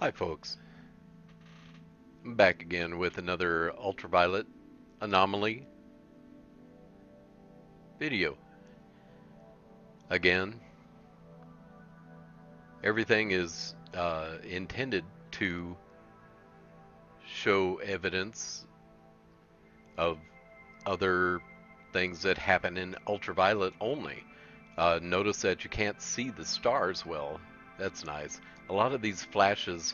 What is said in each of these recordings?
Hi folks, I'm back again with another ultraviolet anomaly video. Again, everything is intended to show evidence of other things that happen in ultraviolet only. Notice that you can't see the stars well. That's nice. A lot of these flashes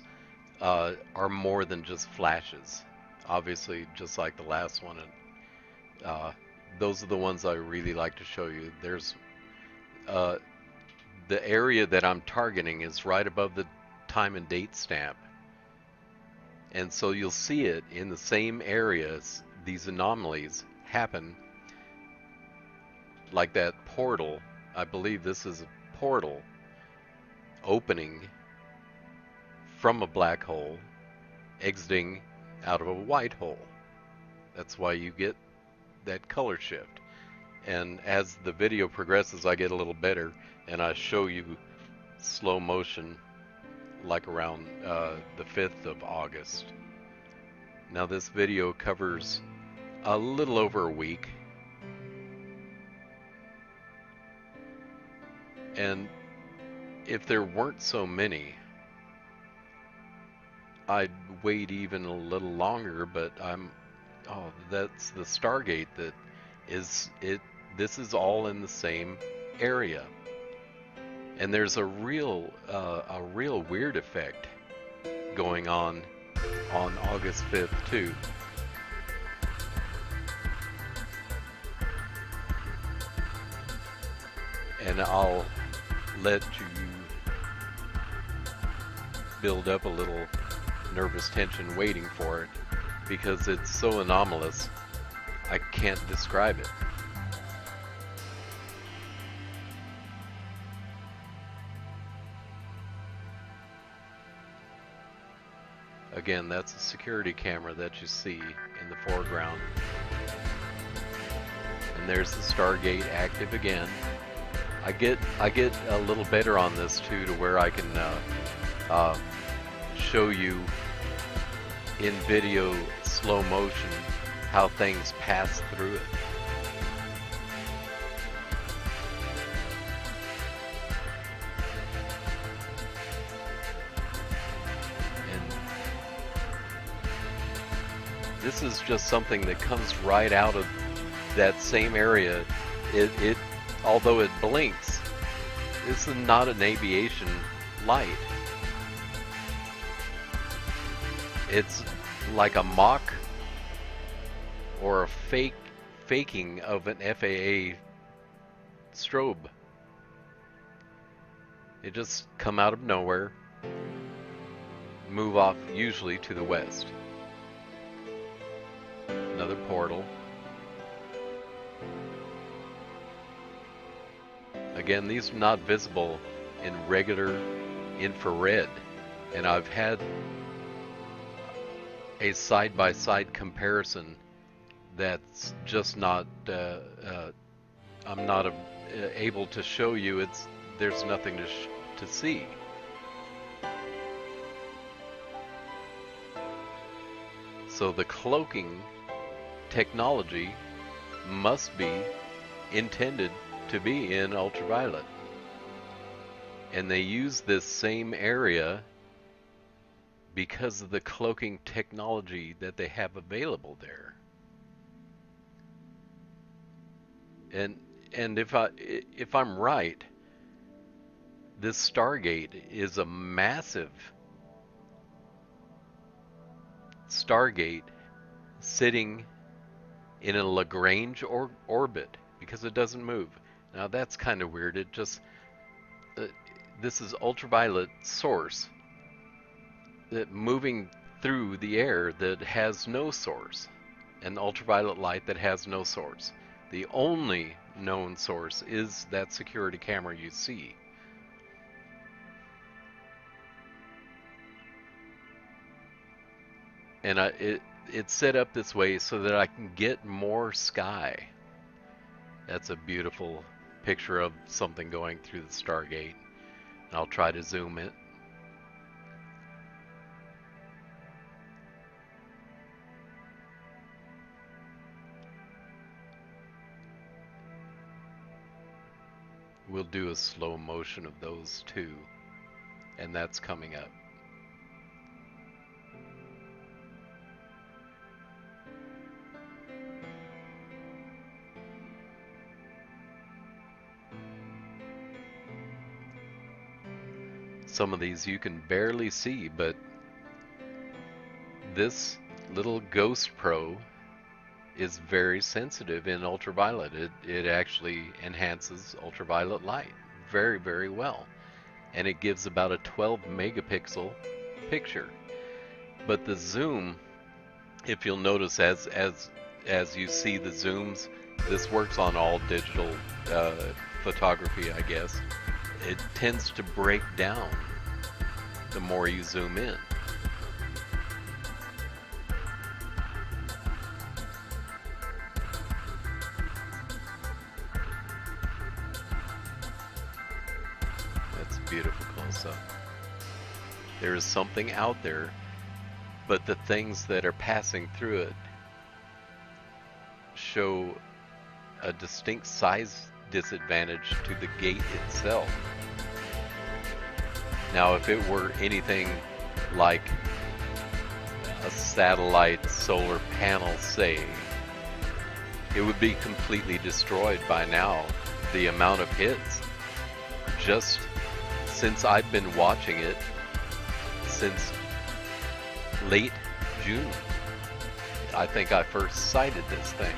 are more than just flashes. Obviously, just like the last one, uh, those are the ones I really like to show you. There's uh, the area that I'm targeting is right above the time and date stamp, and so you'll see it in the same areas. These anomalies happen, like that portal. I believe this is a portal opening from a black hole, exiting out of a white hole. That's why you get that color shift. And as the video progresses, I get a little better, and I show you slow motion like around the 5th of August. Now this video covers a little over a week, and if there weren't so many, I'd wait even a little longer, but oh, that's the Stargate that is it. This is all in the same area, and there's a real weird effect going on August 5th too. And I'll let you build up a little nervous tension waiting for it, because it's so anomalous I can't describe it. Again, that's a security camera that you see in the foreground. And there's the Stargate active again. I get a little better on this too, to where I can show you in video slow motion how things pass through it. And this is just something that comes right out of that same area. It although it blinks, this is not an aviation light. It's like a mock or a faking of an FAA strobe. It just come out of nowhere, move off usually to the west. Another portal. Again, these are not visible in regular infrared, and I've had a side-by-side comparison that's just not I'm not able to show you. There's nothing to see. So the cloaking technology must be intended to be in ultraviolet, and they use this same area because of the cloaking technology that they have available there. And if I'm right, this Stargate is a massive Stargate sitting in a Lagrange orbit, because it doesn't move. Now that's kind of weird. It just this is ultraviolet source that moving through the air that has no source, and ultraviolet light that has no source. The only known source is that security camera you see. And it's set up this way so that I can get more sky. That's a beautiful picture of something going through the Stargate. And I'll try to zoom it. we'll do a slow motion of those too, and that's coming up. Some of these you can barely see, but this little Ghost Pro is very sensitive in ultraviolet. It actually enhances ultraviolet light very, very well. And it gives about a 12 megapixel picture. But the zoom, if you'll notice as you see the zooms, this works on all digital photography, I guess. It tends to break down the more you zoom in. That's a beautiful close-up. There is something out there, but the things that are passing through it show a distinct size disadvantage to the gate itself. Now, if it were anything like a satellite solar panel, say, it would be completely destroyed by now. The amount of hits, just since I've been watching it since late June, I think I first sighted this thing.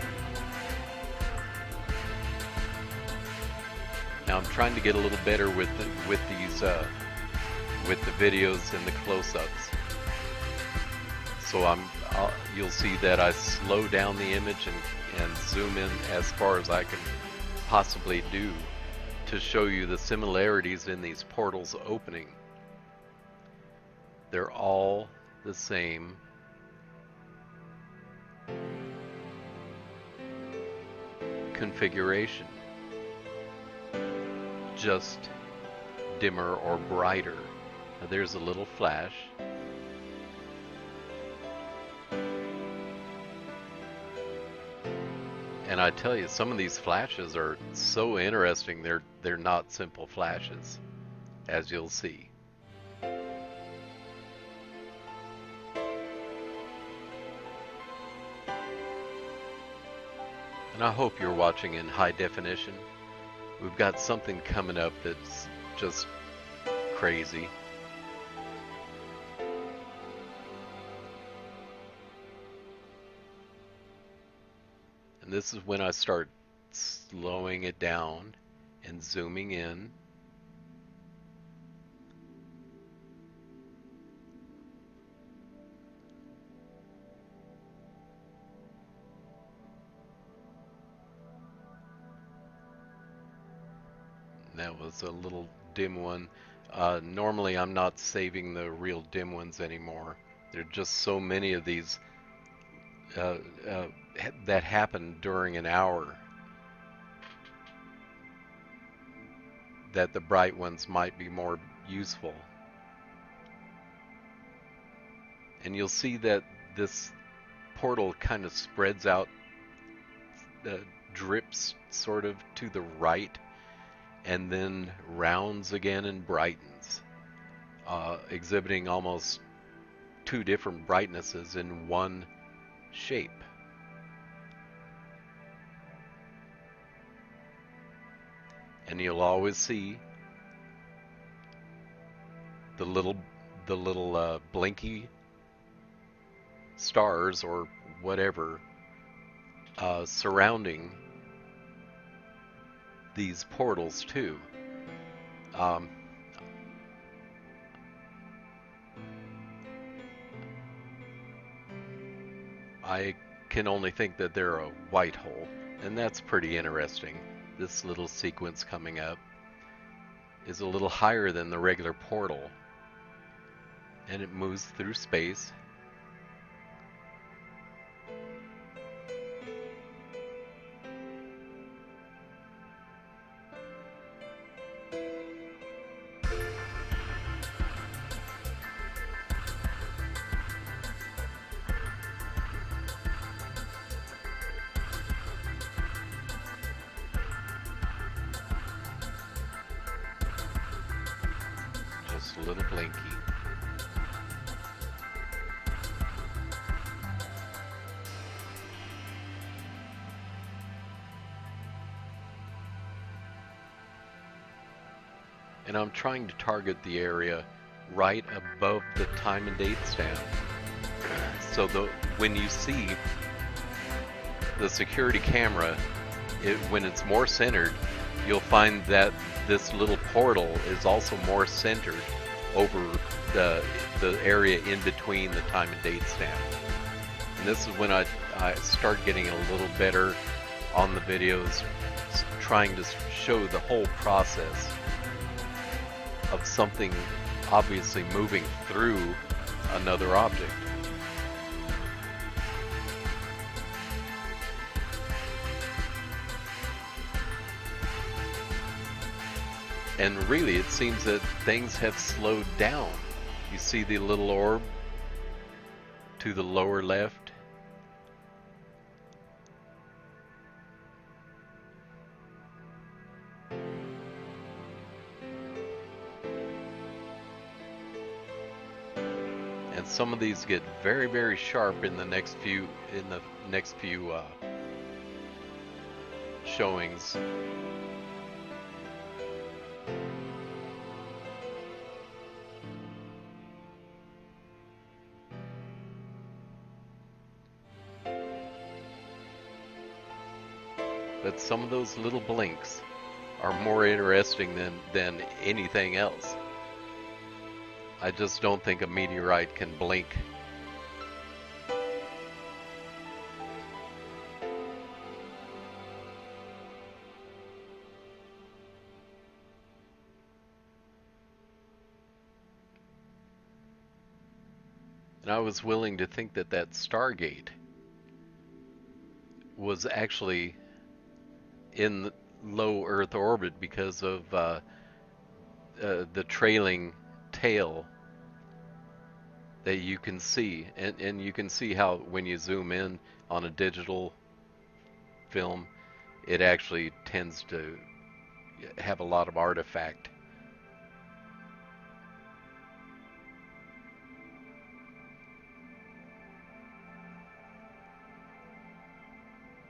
Now I'm trying to get a little better with these with the videos and the close-ups. So you'll see that I slow down the image and zoom in as far as I can possibly do to show you the similarities in these portals opening. They're all the same. Configuration, just dimmer or brighter. Now there's a little flash. And I tell you, some of these flashes are so interesting. They're not simple flashes, as you'll see. And I hope you're watching in high definition. We've got something coming up that's just crazy. And this is when I start slowing it down and zooming in. That was a little dim one. Normally I'm not saving the real dim ones anymore. There are just so many of these that happen during an hour that the bright ones might be more useful. And you'll see that this portal kind of spreads out, drips sort of to the right, and then rounds again and brightens, exhibiting almost two different brightnesses in one shape. And you'll always see the little blinky stars or whatever surrounding these portals too. I can only think that they're a white hole, and that's pretty interesting. This little sequence coming up is a little higher than the regular portal, and it moves through space. little blinky. And I'm trying to target the area right above the time and date stamp. So when you see the security camera, when it's more centered, you'll find that this little portal is also more centered over the area in between the time and date stamp. And this is when I start getting a little better on the videos, trying to show the whole process of something obviously moving through another object. And really, it seems that things have slowed down. You see the little orb to the lower left? And some of these get very, very sharp in the next few showings. But some of those little blinks are more interesting than anything else. I just don't think a meteorite can blink. And I was willing to think that that Stargate was actually in low Earth orbit because of the trailing tail that you can see, and you can see how when you zoom in on a digital film, it actually tends to have a lot of artifact.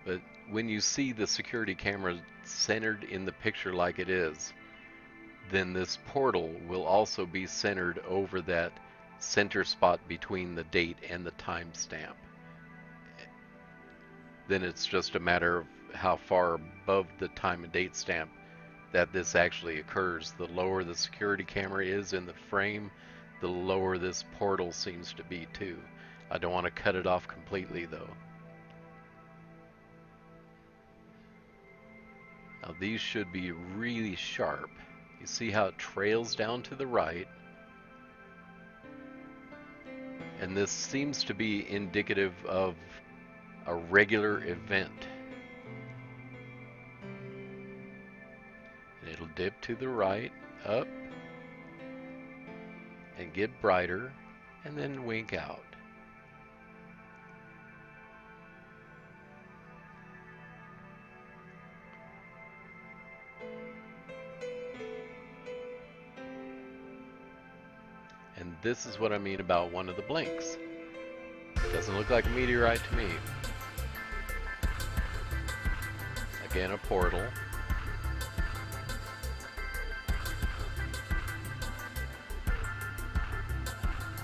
But when you see the security camera centered in the picture like it is, then this portal will also be centered over that center spot between the date and the timestamp. Then it's just a matter of how far above the time and date stamp that this actually occurs. The lower the security camera is in the frame, the lower this portal seems to be too. I don't want to cut it off completely though. Now these should be really sharp. You see how it trails down to the right, and this seems to be indicative of a regular event. And it'll dip to the right, up, and get brighter, and then wink out. And this is what I mean about one of the blinks. Doesn't look like a meteorite to me. Again, a portal.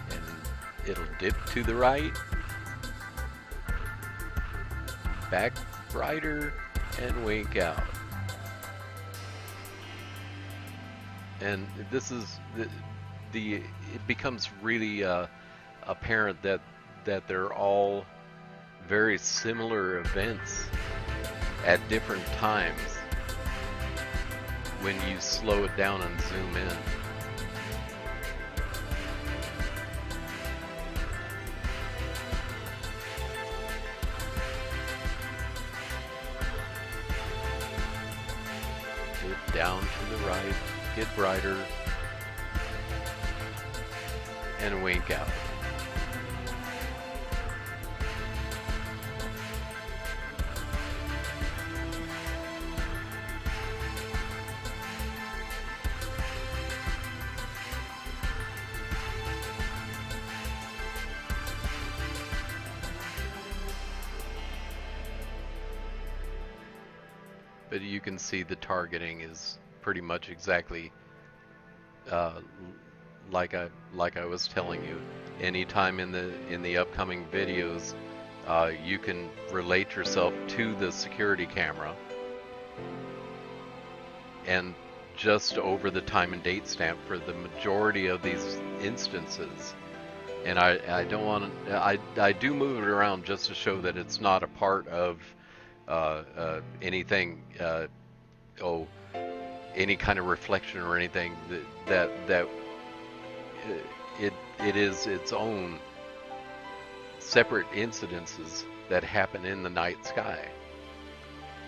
And it'll dip to the right, back brighter, and wink out. And this is it becomes really apparent that they're all very similar events at different times when you slow it down and zoom in. Dip down to the right, get brighter, and wink out. But you can see the targeting is pretty much exactly uh, like I was telling you. Anytime in the upcoming videos, you can relate yourself to the security camera, and just over the time and date stamp for the majority of these instances. And I don't want to, I do move it around just to show that it's not a part of anything, oh, any kind of reflection or anything that it is its own separate incidences that happen in the night sky,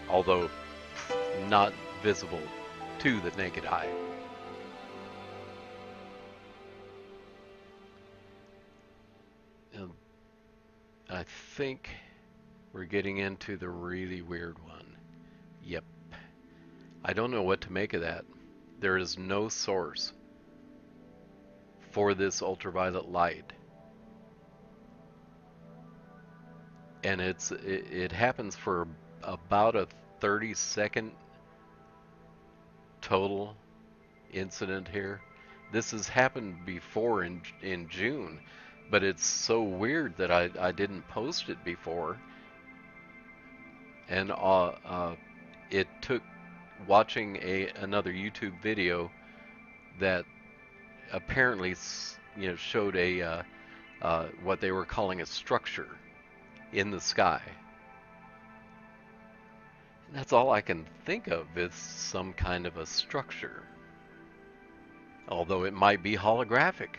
although not visible to the naked eye. And I think we're getting into the really weird one. Yep. I don't know what to make of that. There is no source for this ultraviolet light. And it happens for about a 30-second total incident here. This has happened before in June, but it's so weird that I didn't post it before. And it took watching another YouTube video that apparently showed a what they were calling a structure in the sky. And that's all I can think of is some kind of a structure, although it might be holographic.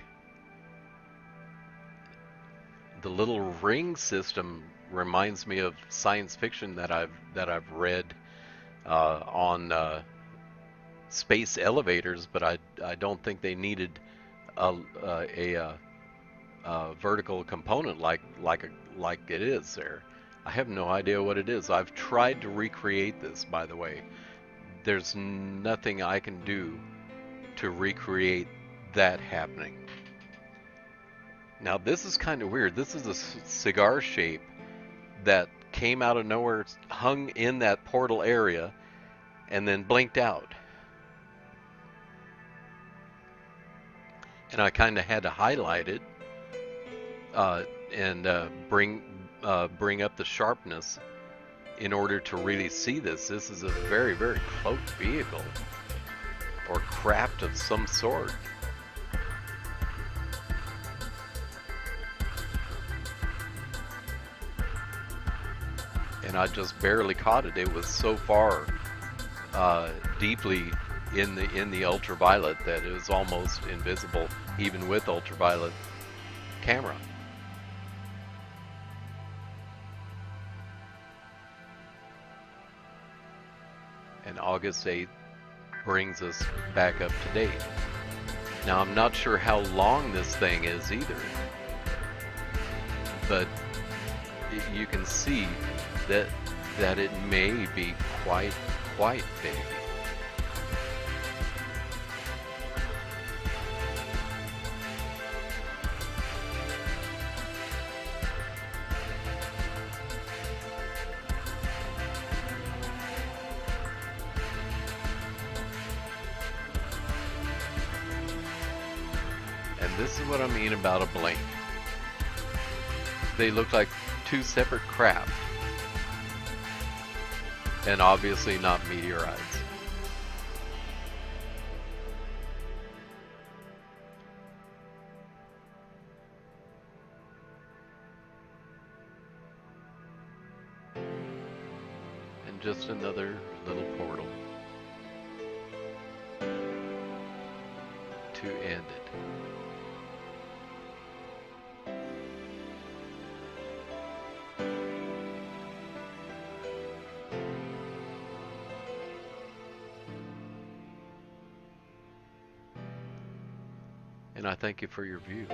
The little ring system reminds me of science fiction that I've read on space elevators, but I don't think they needed a vertical component like it is there. I have no idea what it is. I've tried to recreate this, by the way. There's nothing I can do to recreate that happening. Now this is kind of weird. This is a cigar shape that came out of nowhere, hung in that portal area, and then blinked out. And I kind of had to highlight it and bring up the sharpness in order to really see this. This is a very, very cloaked vehicle or craft of some sort. And I just barely caught it. It was so far deeply in the ultraviolet that it was almost invisible, even with ultraviolet camera. And August 8th brings us back up to date. Now I'm not sure how long this thing is either, but you can see that it may be quite big. And this is what I mean about a blink. They look like two separate craft, and obviously not meteorites. And just another little portal to end it. And I thank you for your view.